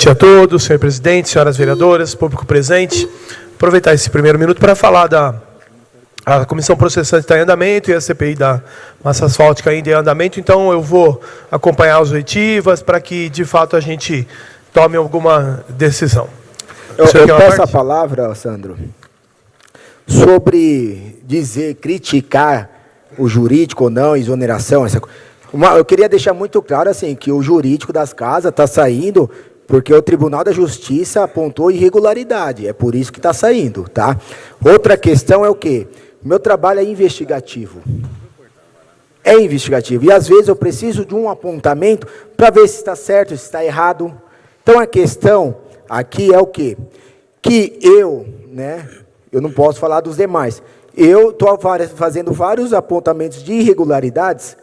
noite a todos, senhor presidente, senhoras vereadoras, público presente. Aproveitar esse primeiro minuto para falar a comissão processante está em andamento e a CPI da massa asfáltica ainda em andamento, então eu vou acompanhar as oitivas para que, de fato, a gente tome alguma decisão. Eu peço a palavra, Sandro, sobre criticar o jurídico ou não, exoneração, eu queria deixar muito claro assim, que o jurídico das casas está saindo porque o Tribunal da Justiça apontou irregularidade, é por isso que está saindo, tá? Outra questão é o quê? Meu trabalho é investigativo. É investigativo. E, às vezes, eu preciso de um apontamento para ver se está certo, se está errado. Então, a questão aqui é o quê? Que eu não posso falar dos demais, eu estou fazendo vários apontamentos de irregularidades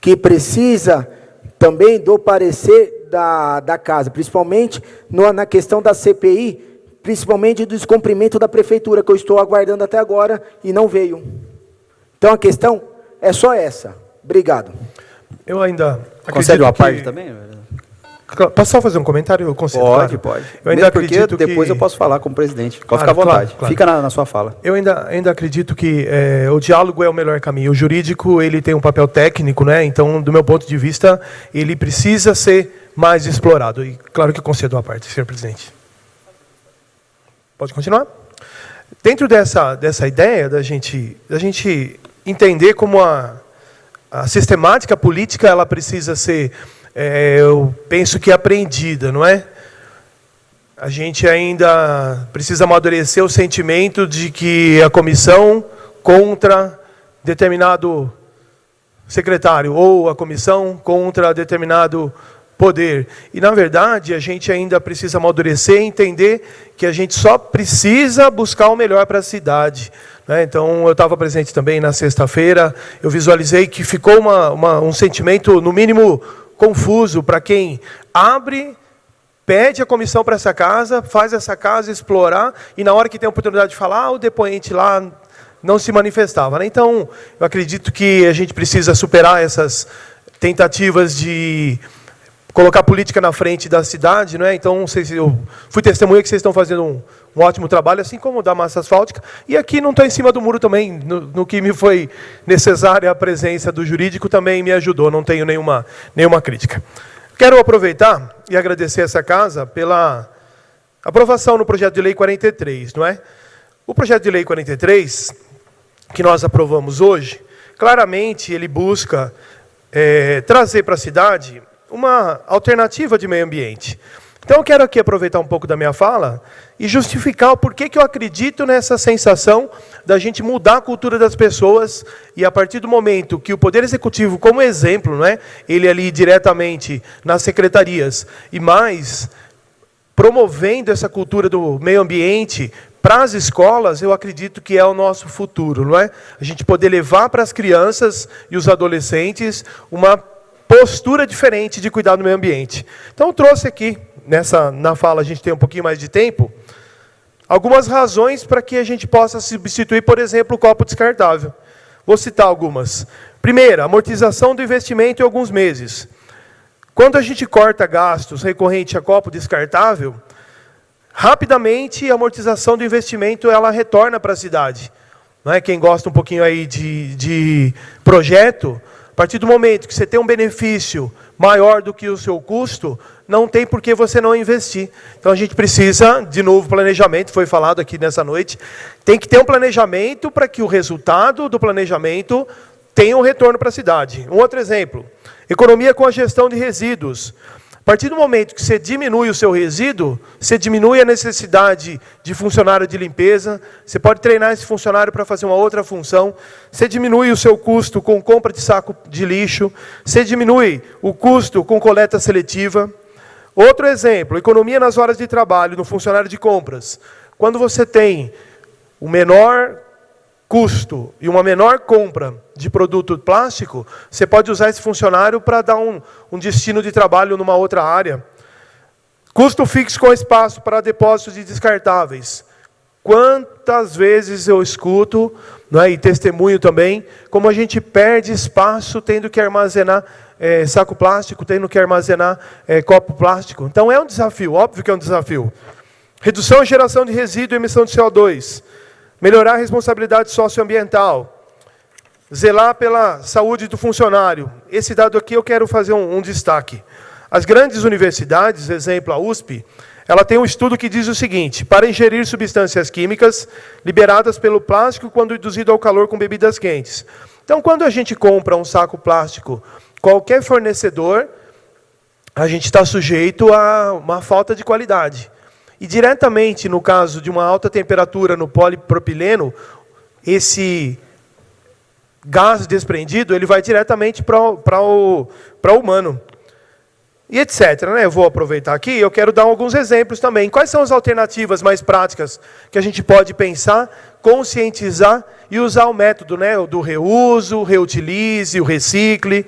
que precisa também do parecer da casa, principalmente na questão da CPI, principalmente do descumprimento da prefeitura, que eu estou aguardando até agora e não veio. Então, a questão é só essa. Obrigado. Eu ainda concede uma parte também? Posso só fazer um comentário? Eu concedo, pode, claro. pode. Eu ainda acredito que... depois eu posso falar como presidente. Pode Claro, ficar à vontade. claro. Fica na sua fala. Eu ainda acredito que o diálogo é o melhor caminho. O jurídico ele tem um papel técnico, né? Então, do meu ponto de vista, ele precisa ser mais explorado. E claro que concedo uma parte, senhor presidente. Pode continuar? Dentro dessa ideia da gente entender como a sistemática política ela precisa ser, eu penso que aprendida, não é? A gente ainda precisa amadurecer o sentimento de que a comissão contra determinado secretário ou a comissão contra determinado poder. E, na verdade, a gente ainda precisa amadurecer e entender que a gente só precisa buscar o melhor para a cidade. Né? Então, eu estava presente também na sexta-feira, eu visualizei que ficou um sentimento, no mínimo, confuso para quem abre, pede a comissão para essa casa, faz essa casa explorar, e na hora que tem a oportunidade de falar, o depoente lá não se manifestava. Né? Então, eu acredito que a gente precisa superar essas tentativas de colocar política na frente da cidade, não é? Então, eu fui testemunha que vocês estão fazendo um ótimo trabalho, assim como o da massa asfáltica, e aqui não estou em cima do muro também, no que me foi necessária a presença do jurídico, também me ajudou, não tenho nenhuma crítica. Quero aproveitar e agradecer essa casa pela aprovação no projeto de lei 43, não é? O projeto de lei 43, que nós aprovamos hoje, claramente ele busca trazer para a cidade uma alternativa de meio ambiente. Então, eu quero aqui aproveitar um pouco da minha fala e justificar o porquê que eu acredito nessa sensação da gente mudar a cultura das pessoas e, a partir do momento que o Poder Executivo, como exemplo, não é? Ele ali diretamente nas secretarias e mais promovendo essa cultura do meio ambiente para as escolas, eu acredito que é o nosso futuro, não é? A gente poder levar para as crianças e os adolescentes uma postura diferente de cuidar do meio ambiente. Então, eu trouxe aqui, na fala, a gente tem um pouquinho mais de tempo, algumas razões para que a gente possa substituir, por exemplo, o copo descartável. Vou citar algumas. Primeira, amortização do investimento em alguns meses. Quando a gente corta gastos recorrentes a copo descartável, rapidamente a amortização do investimento ela retorna para a cidade. Não é? Quem gosta um pouquinho aí de projeto, a partir do momento que você tem um benefício maior do que o seu custo, não tem por que você não investir. Então, a gente precisa, de novo, planejamento, foi falado aqui nessa noite, tem que ter um planejamento para que o resultado do planejamento tenha um retorno para a cidade. Um outro exemplo, economia com a gestão de resíduos. A partir do momento que você diminui o seu resíduo, você diminui a necessidade de funcionário de limpeza, você pode treinar esse funcionário para fazer uma outra função, você diminui o seu custo com compra de saco de lixo, você diminui o custo com coleta seletiva. Outro exemplo, economia nas horas de trabalho, no funcionário de compras. Quando você tem o menor custo e uma menor compra de produto plástico, você pode usar esse funcionário para dar um destino de trabalho numa outra área. Custo fixo com espaço para depósitos de descartáveis. quantas vezes eu escuto, não é, e testemunho também, como a gente perde espaço tendo que armazenar saco plástico, tendo que armazenar copo plástico. Então é um desafio, óbvio que é um desafio. Redução e geração de resíduo e emissão de CO2. Melhorar a responsabilidade socioambiental. Zelar pela saúde do funcionário. Esse dado aqui eu quero fazer um destaque. As grandes universidades, exemplo a USP, ela tem um estudo que diz o seguinte: para ingerir substâncias químicas liberadas pelo plástico quando induzido ao calor com bebidas quentes. Então, quando a gente compra um saco plástico, qualquer fornecedor, a gente está sujeito a uma falta de qualidade. E diretamente, no caso de uma alta temperatura no polipropileno, esse gás desprendido, ele vai diretamente para o humano. E etc. Né? Eu vou aproveitar aqui, eu quero dar alguns exemplos também. Quais são as alternativas mais práticas que a gente pode pensar, conscientizar e usar o método, né? Do reuso, reutilize, o recicle.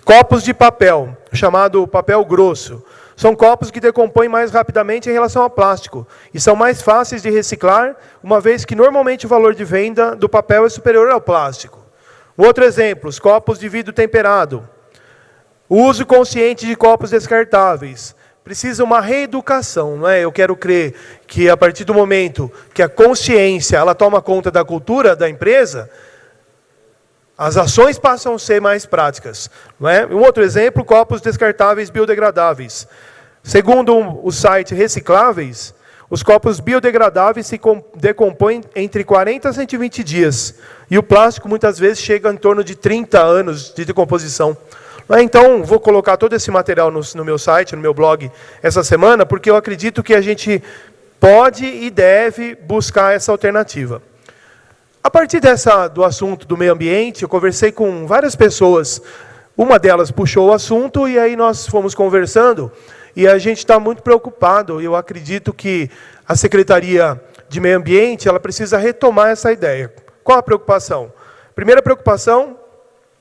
Copos de papel, chamado papel grosso. São copos que decompõem mais rapidamente em relação ao plástico e são mais fáceis de reciclar, uma vez que normalmente o valor de venda do papel é superior ao plástico. Um outro exemplo, os copos de vidro temperado. O uso consciente de copos descartáveis. Precisa uma reeducação, não é? Eu quero crer que a partir do momento que a consciência ela toma conta da cultura da empresa, as ações passam a ser mais práticas. Não é? Um outro exemplo, copos descartáveis biodegradáveis. Segundo o site Recicláveis, os copos biodegradáveis se decompõem entre 40 a 120 dias. E o plástico muitas vezes chega em torno de 30 anos de decomposição. Então, vou colocar todo esse material no meu site, no meu blog, essa semana, porque eu acredito que a gente pode e deve buscar essa alternativa. A partir do assunto do meio ambiente, eu conversei com várias pessoas. Uma delas puxou o assunto e aí nós fomos conversando e a gente está muito preocupado. Eu acredito que a Secretaria de Meio Ambiente ela precisa retomar essa ideia. Qual a preocupação? Primeira preocupação,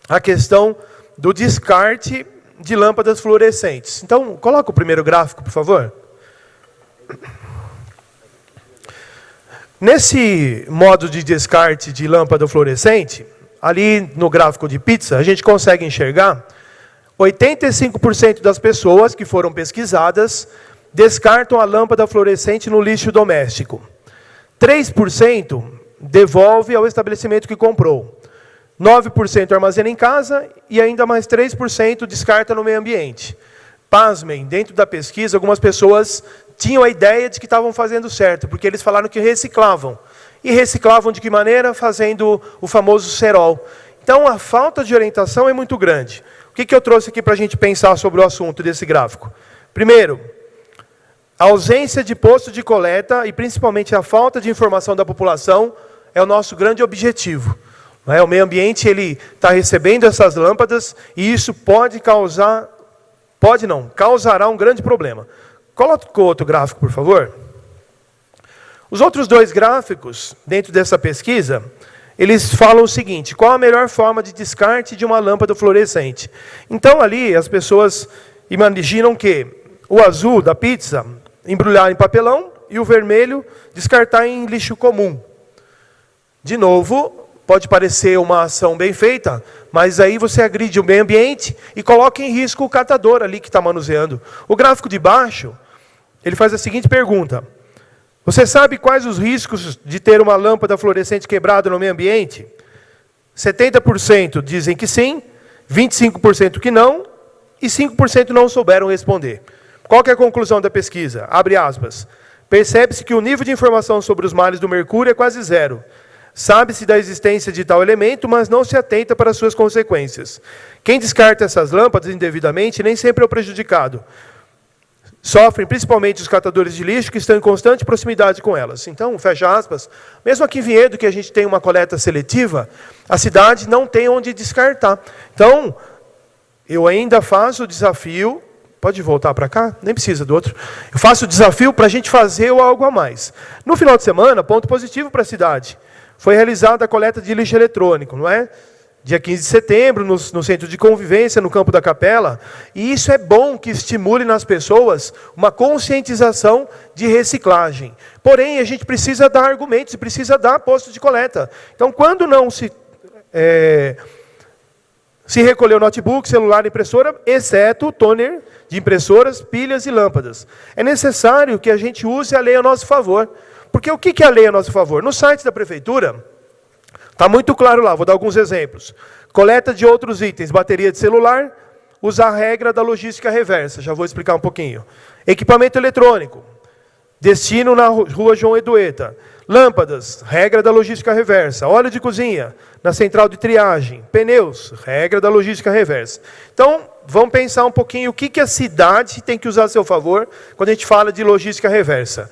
a questão do descarte de lâmpadas fluorescentes. Então, coloca o primeiro gráfico, por favor. Nesse modo de descarte de lâmpada fluorescente, ali no gráfico de pizza, a gente consegue enxergar 85% das pessoas que foram pesquisadas descartam a lâmpada fluorescente no lixo doméstico. 3% devolve ao estabelecimento que comprou. 9% armazena em casa e ainda mais 3% descarta no meio ambiente. Pasmem, dentro da pesquisa, algumas pessoas tinham a ideia de que estavam fazendo certo, porque eles falaram que reciclavam. E reciclavam de que maneira? Fazendo o famoso cerol. Então, a falta de orientação é muito grande. O que eu trouxe aqui para a gente pensar sobre o assunto desse gráfico? Primeiro, a ausência de posto de coleta e, principalmente, a falta de informação da população é o nosso grande objetivo. O meio ambiente está recebendo essas lâmpadas e isso causará um grande problema. Coloca o outro gráfico, por favor. Os outros dois gráficos, dentro dessa pesquisa, eles falam o seguinte: qual a melhor forma de descarte de uma lâmpada fluorescente? Então, ali, as pessoas imaginam que o azul da pizza, embrulhar em papelão, e o vermelho, descartar em lixo comum. De novo, pode parecer uma ação bem feita, mas aí você agride o meio ambiente e coloca em risco o catador ali que está manuseando. O gráfico de baixo, ele faz a seguinte pergunta: você sabe quais os riscos de ter uma lâmpada fluorescente quebrada no meio ambiente? 70% dizem que sim, 25% que não, e 5% não souberam responder. Qual que é a conclusão da pesquisa? Abre aspas. Percebe-se que o nível de informação sobre os males do mercúrio é quase zero. Sabe-se da existência de tal elemento, mas não se atenta para as suas consequências. Quem descarta essas lâmpadas indevidamente nem sempre é o prejudicado. Sofrem principalmente os catadores de lixo que estão em constante proximidade com elas. Então, fecha aspas, mesmo aqui em Vinhedo, que a gente tem uma coleta seletiva, a cidade não tem onde descartar. Então, eu ainda faço o desafio, pode voltar para cá? Nem precisa do outro. Eu faço o desafio para a gente fazer algo a mais. No final de semana, ponto positivo para a cidade. Foi realizada a coleta de lixo eletrônico, não é? dia 15 de setembro, no centro de convivência, no campo da Capela, e isso é bom que estimule nas pessoas uma conscientização de reciclagem. Porém, a gente precisa dar argumentos, precisa dar postos de coleta. Então, quando não se recolheu notebook, celular, impressora, exceto o toner de impressoras, pilhas e lâmpadas. É necessário que a gente use a lei a nosso favor. Porque o que é a lei a nosso favor? No site da Prefeitura, está muito claro lá, vou dar alguns exemplos. Coleta de outros itens, bateria de celular, usar a regra da logística reversa, já vou explicar um pouquinho. Equipamento eletrônico, destino na rua João Edueta. Lâmpadas, regra da logística reversa. Óleo de cozinha, na central de triagem. Pneus, regra da logística reversa. Então, vamos pensar um pouquinho o que a cidade tem que usar a seu favor quando a gente fala de logística reversa.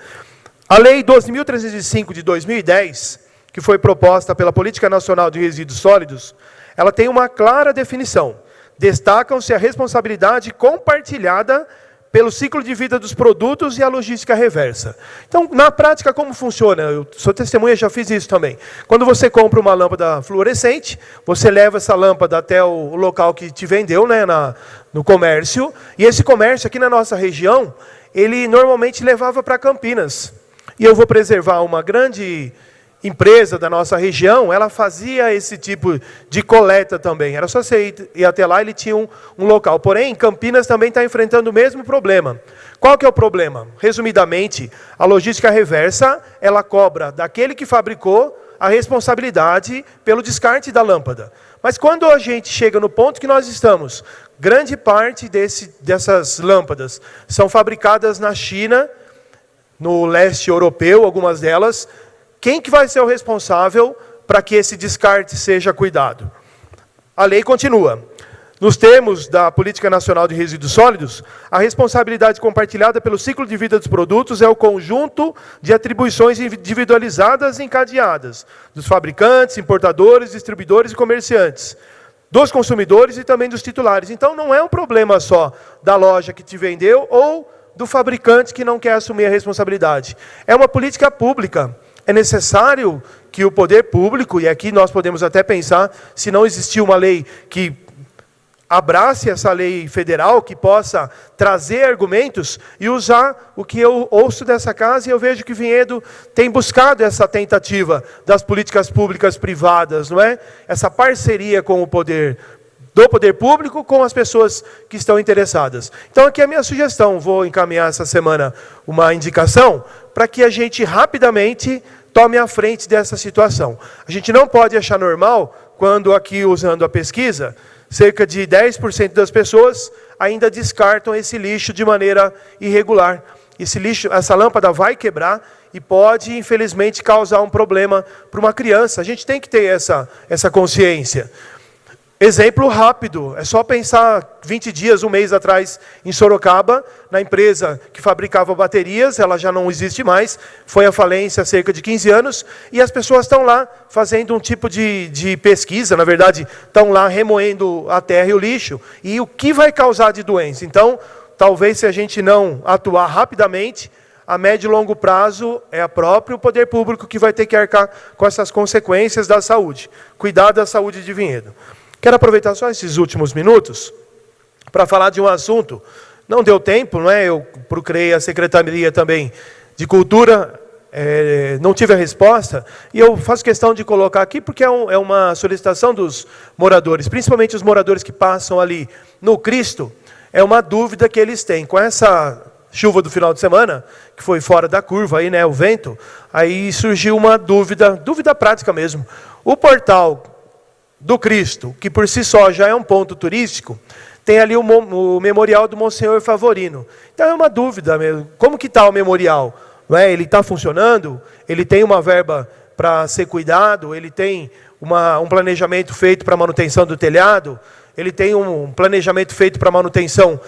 A Lei 12.305 de 2010, que foi proposta pela Política Nacional de Resíduos Sólidos, ela tem uma clara definição. Destacam-se a responsabilidade compartilhada pelo ciclo de vida dos produtos e a logística reversa. Então, na prática, como funciona? Eu sou testemunha, já fiz isso também. Quando você compra uma lâmpada fluorescente, você leva essa lâmpada até o local que te vendeu, né, no comércio, e esse comércio aqui na nossa região, ele normalmente levava para Campinas. E eu vou preservar uma grande empresa da nossa região, ela fazia esse tipo de coleta também. Era só você ir até lá, ele tinha um local. Porém, Campinas também está enfrentando o mesmo problema. Qual que é o problema? Resumidamente, a logística reversa, ela cobra daquele que fabricou a responsabilidade pelo descarte da lâmpada. Mas quando a gente chega no ponto que nós estamos, grande parte dessas lâmpadas são fabricadas na China, no leste europeu, algumas delas. Quem que vai ser o responsável para que esse descarte seja cuidado? A lei continua. Nos termos da Política Nacional de Resíduos Sólidos, a responsabilidade compartilhada pelo ciclo de vida dos produtos é o conjunto de atribuições individualizadas e encadeadas dos fabricantes, importadores, distribuidores e comerciantes, dos consumidores e também dos titulares. Então, não é um problema só da loja que te vendeu ou do fabricante que não quer assumir a responsabilidade. É uma política pública. É necessário que o poder público, e aqui nós podemos até pensar, se não existir uma lei que abrace essa lei federal, que possa trazer argumentos e usar o que eu ouço dessa casa, e eu vejo que Vinhedo tem buscado essa tentativa das políticas públicas privadas, não é? Essa parceria com o poder do poder público com as pessoas que estão interessadas. Então, aqui é a minha sugestão. Vou encaminhar essa semana uma indicação para que a gente rapidamente tome a frente dessa situação. A gente não pode achar normal, quando aqui, usando a pesquisa, cerca de 10% das pessoas ainda descartam esse lixo de maneira irregular. Esse lixo, essa lâmpada vai quebrar e pode, infelizmente, causar um problema para uma criança. A gente tem que ter essa consciência. Exemplo rápido, é só pensar 20 dias, um mês atrás, em Sorocaba, na empresa que fabricava baterias, ela já não existe mais, foi à falência há cerca de 15 anos, e as pessoas estão lá fazendo um tipo de pesquisa, na verdade, estão lá remoendo a terra e o lixo, e o que vai causar de doença? Então, talvez se a gente não atuar rapidamente, a médio e longo prazo é o próprio poder público que vai ter que arcar com essas consequências da saúde. Cuidar da saúde de Vinhedo. Quero aproveitar só esses últimos minutos para falar de um assunto. Não deu tempo, não é? Eu procurei a Secretaria também de Cultura, não tive a resposta, e eu faço questão de colocar aqui porque é uma solicitação dos moradores, principalmente os moradores que passam ali no Cristo, é uma dúvida que eles têm. Com essa chuva do final de semana, que foi fora da curva, aí, né, o vento, aí surgiu uma dúvida prática mesmo. O portal do Cristo, que por si só já é um ponto turístico, tem ali o memorial do Monsenhor Favorino. Então é uma dúvida mesmo, como que está o memorial? Não é? Ele está funcionando? Ele tem uma verba para ser cuidado? Ele tem um planejamento feito para manutenção do telhado? Ele tem um planejamento feito para manutenção,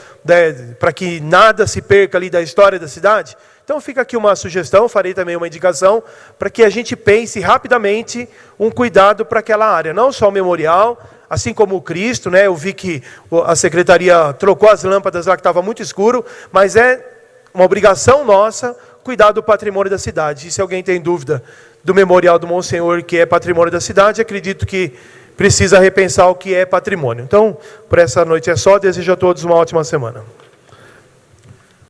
para que nada se perca ali da história da cidade? Então fica aqui uma sugestão, farei também uma indicação, para que a gente pense rapidamente um cuidado para aquela área. Não só o memorial, assim como o Cristo, né? Eu vi que a Secretaria trocou as lâmpadas lá que estava muito escuro, mas é uma obrigação nossa cuidar do patrimônio da cidade. E se alguém tem dúvida do memorial do Monsenhor, que é patrimônio da cidade, acredito que precisa repensar o que é patrimônio. Então, por essa noite é só. Desejo a todos uma ótima semana.